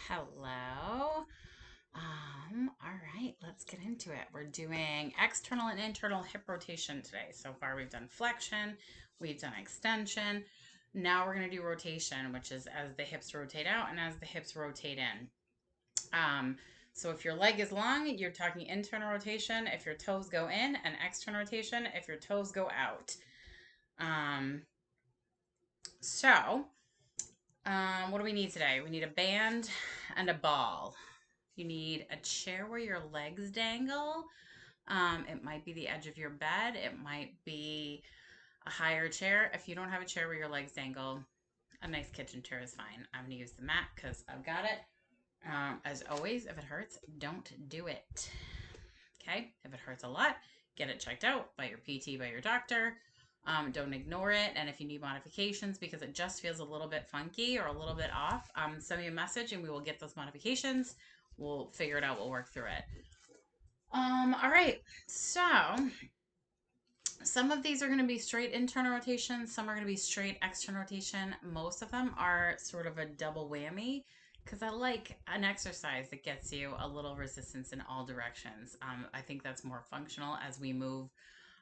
Hello. All right, let's get into it. We're doing external and internal hip rotation today. So far, we've done flexion, we've done extension. Now we're going to do rotation, which is as the hips rotate out and as the hips rotate in. Um, so if your leg is long, you're talking internal rotation. If your toes go in, and external rotation. If your toes go out. Um, so, what do we need today? We need a band and a ball. You need a chair where your legs dangle. It might be the edge of your bed. It might be a higher chair. If you don't have a chair where your legs dangle, a nice kitchen chair is fine. I'm going to use the mat because I've got it. As always, if it hurts, don't do it. Okay? If it hurts a lot, get it checked out by your PT, by your doctor. Don't ignore it. And if you need modifications because it just feels a little bit funky or a little bit off, send me a message and we will get those modifications. We'll figure it out. We'll work through it. All right. So some of these are going to be straight internal rotation. Some are going to be straight external rotation. Most of them are sort of a double whammy because I like an exercise that gets you a little resistance in all directions. I think that's more functional as we move.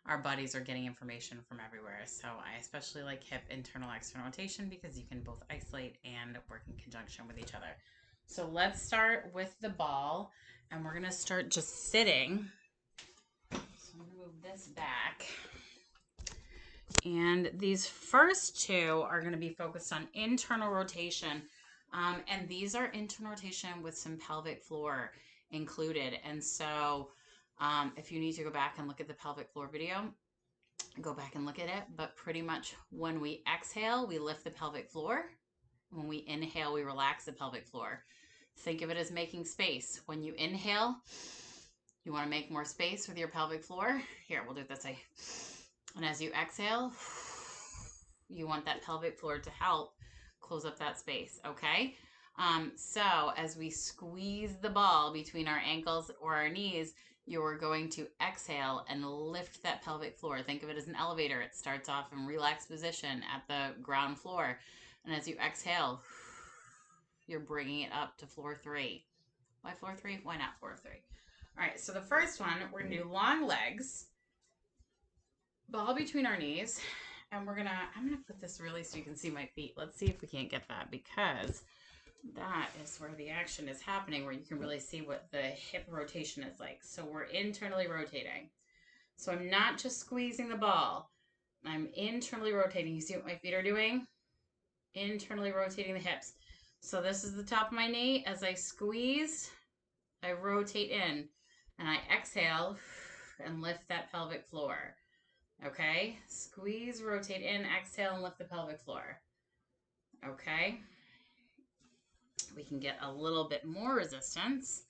Our bodies are getting information from everywhere. So I especially like hip internal external rotation because you can both isolate and work in conjunction with each other. So let's start with the ball and we're going to start just sitting. So I'm going to move this back. And these first two are going to be focused on internal rotation. And these are internal rotation with some pelvic floor included. And so if you need to go back and look at the pelvic floor video, go back and look at it. But pretty much when we exhale, we lift the pelvic floor. When we inhale, we relax the pelvic floor. Think of it as making space. When you inhale, you want to make more space with your pelvic floor. Here, we'll do it this way. And as you exhale, you want that pelvic floor to help close up that space, okay? So as we squeeze the ball between our ankles or our knees, you're going to exhale and lift that pelvic floor. Think of it as an elevator. It starts off in relaxed position at the ground floor. And as you exhale, you're bringing it up to floor 3. Why floor 3? Why not floor 3? All right, so the first one, we're going to do long legs, ball between our knees, and I'm gonna put this really so you can see my feet. Let's see if we can't get that because that is where the action is happening, where you can really see what the hip rotation is like. So we're internally rotating. So I'm not just squeezing the ball, I'm internally rotating. You see what my feet are doing? Internally rotating the hips. So this is the top of my knee. As I squeeze, I rotate in and I exhale and lift that pelvic floor. Okay, squeeze, rotate in, exhale, and lift the pelvic floor. Okay, we can get a little bit more resistance.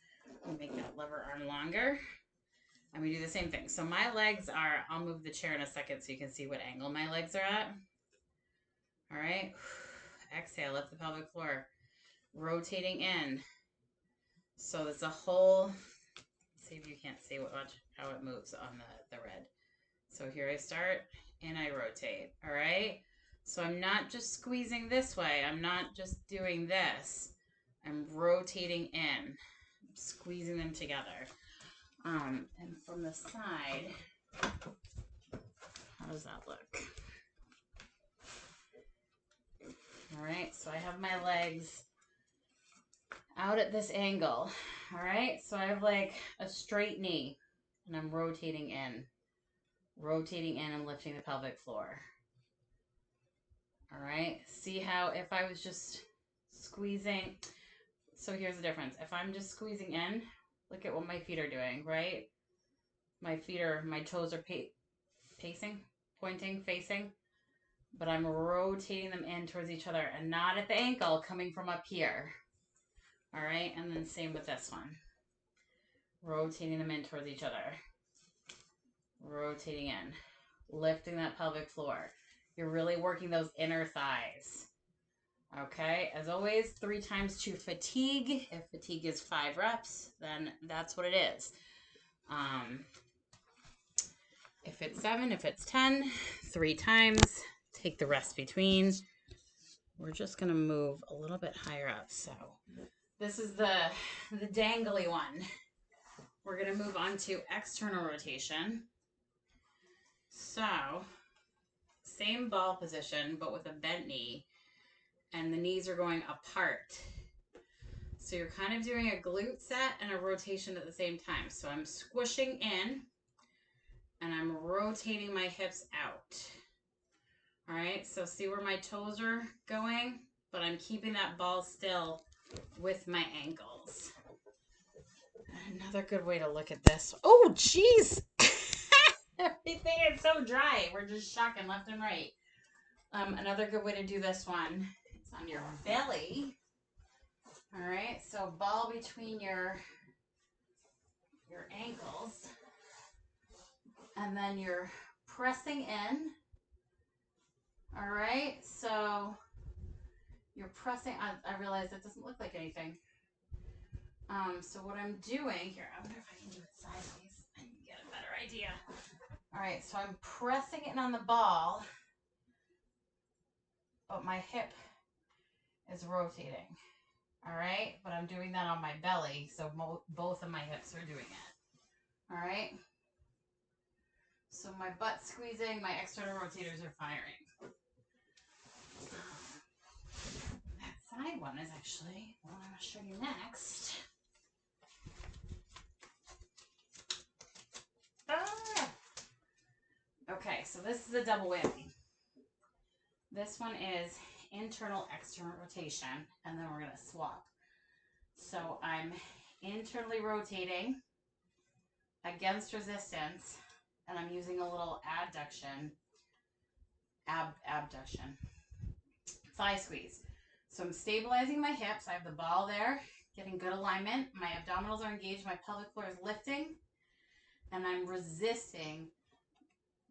We'll make that lever arm longer. And we do the same thing. So my legs are, I'll move the chair in a second so you can see what angle my legs are at. All right, exhale, lift the pelvic floor, rotating in. So it's a whole, see if you can't see how it moves on the red. So here I start and I rotate, all right? So I'm not just squeezing this way. I'm not just doing this. I'm rotating in, squeezing them together. And from the side, how does that look? All right, so I have my legs out at this angle. All right, so I have like a straight knee and I'm rotating in and lifting the pelvic floor. All right, see how if I was just squeezing, so here's the difference. If I'm just squeezing in, look at what my feet are doing, right? My toes are pacing, pointing, facing, but I'm rotating them in towards each other and not at the ankle coming from up here. All right, and then same with this one. Rotating them in towards each other. Rotating in, lifting that pelvic floor. You're really working those inner thighs. Okay, as always, 3 times to fatigue. If fatigue is 5 reps, then that's what it is. If it's 7, if it's 10, 3 times. Take the rest between. We're just going to move a little bit higher up. So This is the dangly one. We're going to move on to external rotation. So, same ball position, but with a bent knee. And the knees are going apart. So you're kind of doing a glute set and a rotation at the same time. So I'm squishing in and I'm rotating my hips out. All right, so see where my toes are going? But I'm keeping that ball still with my ankles. Another good way to look at this. Oh, jeez. Everything is so dry. We're just shocking left and right. Another good way to do this one, it's on your belly. All right, so ball between your ankles. And then you're pressing in. All right, so you're pressing. I realize that doesn't look like anything. So what I'm doing here, I wonder if I can do it sideways and get a better idea. All right, so I'm pressing in on the ball, but my hip is rotating. All right, but I'm doing that on my belly, so both of my hips are doing it. All right, so my butt's squeezing, my external rotators are firing. That side one is actually what I'm going to show you next. Okay, so this is a double whammy. This one is internal, external rotation, and then we're going to swap. So I'm internally rotating against resistance, and I'm using a little abduction, thigh squeeze. So I'm stabilizing my hips. I have the ball there, getting good alignment. My abdominals are engaged. My pelvic floor is lifting, and I'm resisting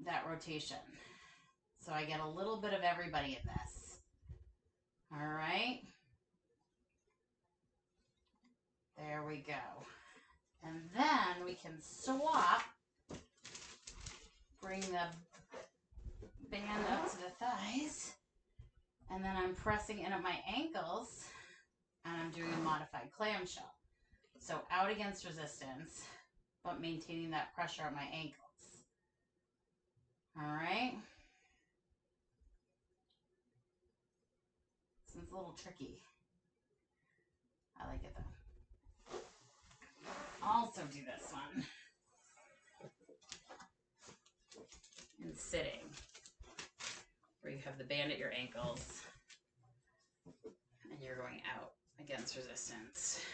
that rotation. So I get a little bit of everybody in this. All right. There we go. And then we can swap. Bring the band up to the thighs. And then I'm pressing in at my ankles. And I'm doing a modified clamshell. So out against resistance, but maintaining that pressure on my ankles. All right. This one's a little tricky. I like it though. Also do this one. And sitting. Where you have the band at your ankles. And you're going out against resistance.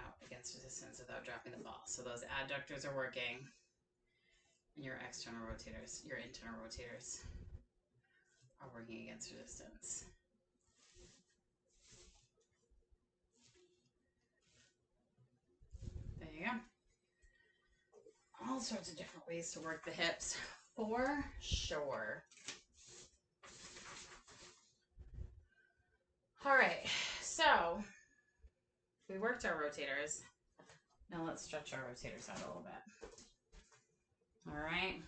Out against resistance without dropping the ball. So those adductors are working. And your external rotators, your internal rotators are working against resistance. There you go. All sorts of different ways to work the hips for sure. All right, so we worked our rotators. Now let's stretch our rotators out a little bit. All right.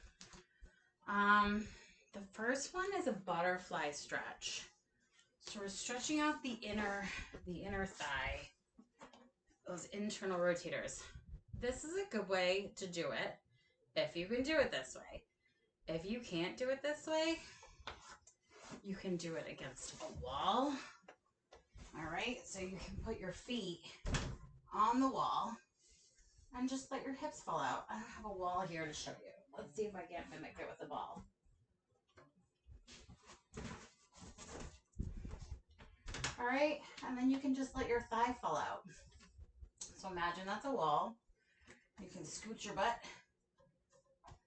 The first one is a butterfly stretch. So we're stretching out the inner thigh, those internal rotators. This is a good way to do it if you can do it this way. If you can't do it this way, you can do it against a wall. All right, so you can put your feet on the wall and just let your hips fall out. I don't have a wall here to show you. Let's see if I can't mimic it with the ball. All right, and then you can just let your thigh fall out. So imagine that's a wall. You can scoot your butt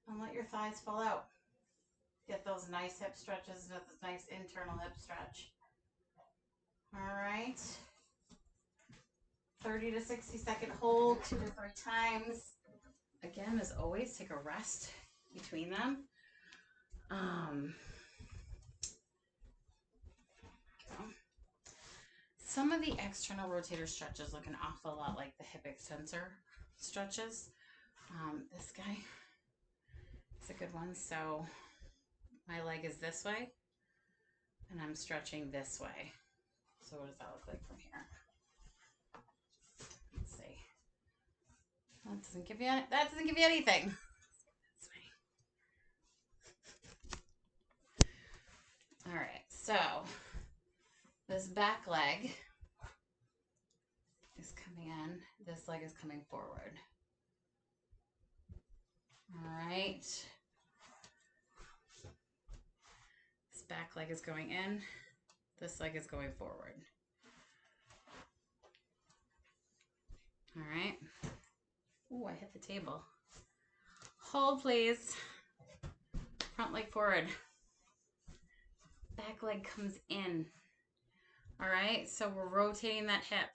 and let your thighs fall out. Get those nice hip stretches, this nice internal hip stretch. All right. 30 to 60 second hold, 2 to 3 times. Again, as always, take a rest between them. Some of the external rotator stretches look an awful lot like the hip extensor stretches. This guy is a good one. So my leg is this way, and I'm stretching this way. So what does that look like from here? That doesn't give you anything. All right, so this back leg is coming in. This leg is coming forward. All right. This back leg is going in. This leg is going forward. All right. Ooh, I hit the table. Hold, please. Front leg forward. Back leg comes in. All right, so we're rotating that hip,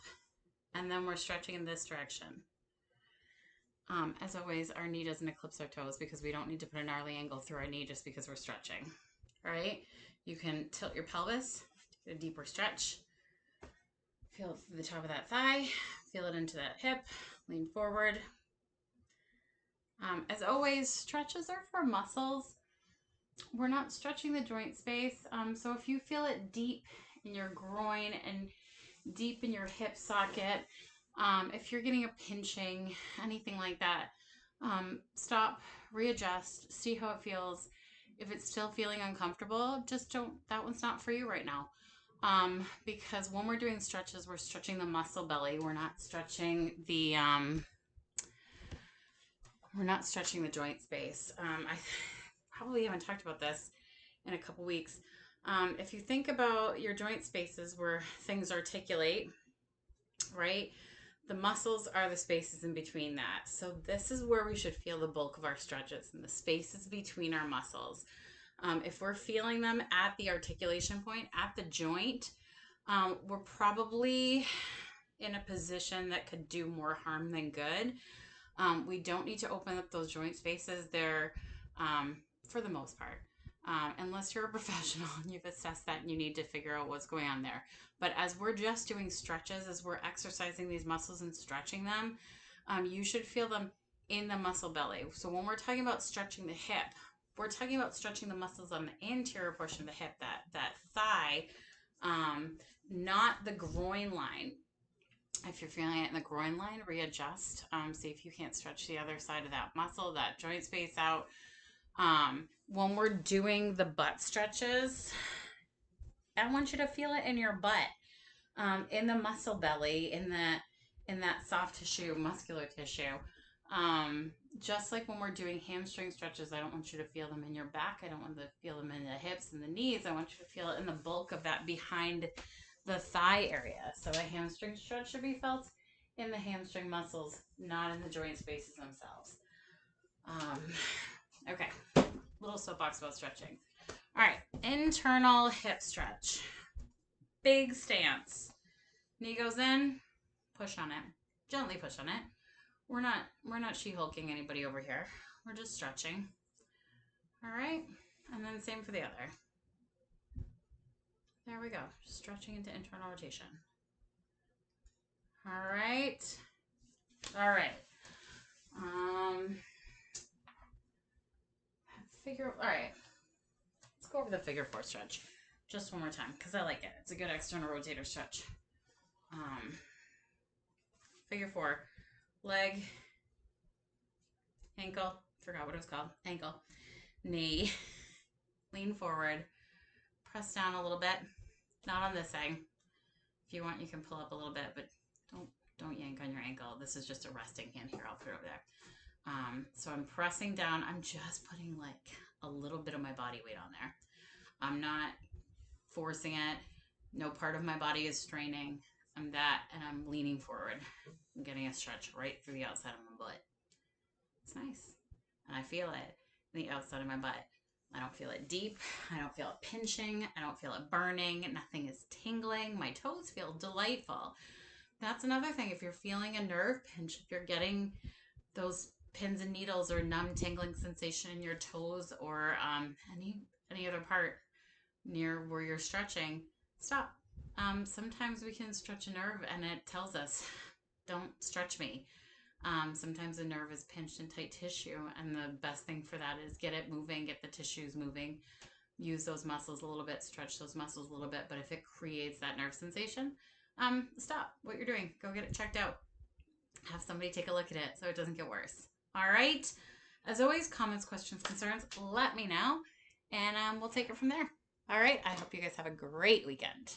and then we're stretching in this direction. As always, our knee doesn't eclipse our toes because we don't need to put a gnarly angle through our knee just because we're stretching. All right, you can tilt your pelvis, get a deeper stretch. Feel the top of that thigh, feel it into that hip, lean forward. As always, stretches are for muscles. We're not stretching the joint space. So if you feel it deep in your groin and deep in your hip socket, if you're getting a pinching, anything like that, stop, readjust, see how it feels. If it's still feeling uncomfortable, just don't, that one's not for you right now. Because when we're doing stretches, we're stretching the muscle belly. We're not stretching the joint space. I probably haven't talked about this in a couple weeks. If you think about your joint spaces where things articulate, right? The muscles are the spaces in between that. So this is where we should feel the bulk of our stretches, in the spaces between our muscles. If we're feeling them at the articulation point, at the joint, we're probably in a position that could do more harm than good. We don't need to open up those joint spaces there for the most part. Unless you're a professional and you've assessed that and you need to figure out what's going on there. But as we're just doing stretches, as we're exercising these muscles and stretching them, you should feel them in the muscle belly. So when we're talking about stretching the hip, we're talking about stretching the muscles on the anterior portion of the hip, that thigh, not the groin line. If you're feeling it in the groin line, readjust. See if you can't stretch the other side of that muscle, that joint space out. When we're doing the butt stretches, I want you to feel it in your butt, in the muscle belly, in that soft tissue, muscular tissue. Just like when we're doing hamstring stretches, I don't want you to feel them in your back. I don't want to feel them in the hips and the knees. I want you to feel it in the bulk of that behind the thigh area. So a hamstring stretch should be felt in the hamstring muscles, not in the joint spaces themselves. Okay, little soapbox about stretching. All right, internal hip stretch. Big stance. Knee goes in, push on it. Gently push on it. We're not she-hulking anybody over here. We're just stretching. All right, and then same for the other. There we go. Stretching into internal rotation. All right. All right. All right. Let's go over the figure 4 stretch just one more time because I like it. It's a good external rotator stretch. Figure 4. Leg, ankle, forgot what it was called. Ankle, knee, lean forward, press down a little bit. Not on this side. If you want, you can pull up a little bit, but don't yank on your ankle. This is just a resting hand here. I'll put it over there. So I'm pressing down. I'm just putting like a little bit of my body weight on there. I'm not forcing it. No part of my body is straining. I'm that, and I'm leaning forward. I'm getting a stretch right through the outside of my butt. It's nice. And I feel it in the outside of my butt. I don't feel it deep. I don't feel it pinching. I don't feel it burning. Nothing is tingling. My toes feel delightful. That's another thing. If you're feeling a nerve pinch, if you're getting those pins and needles or numb tingling sensation in your toes or any other part near where you're stretching, stop. Sometimes we can stretch a nerve and it tells us, don't stretch me. Sometimes the nerve is pinched in tight tissue, and the best thing for that is get it moving, get the tissues moving, use those muscles a little bit, stretch those muscles a little bit. But if it creates that nerve sensation, stop what you're doing. Go get it checked out. have somebody take a look at it so it doesn't get worse. All right. As always, comments, questions, concerns, let me know, and we'll take it from there. All right. I hope you guys have a great weekend.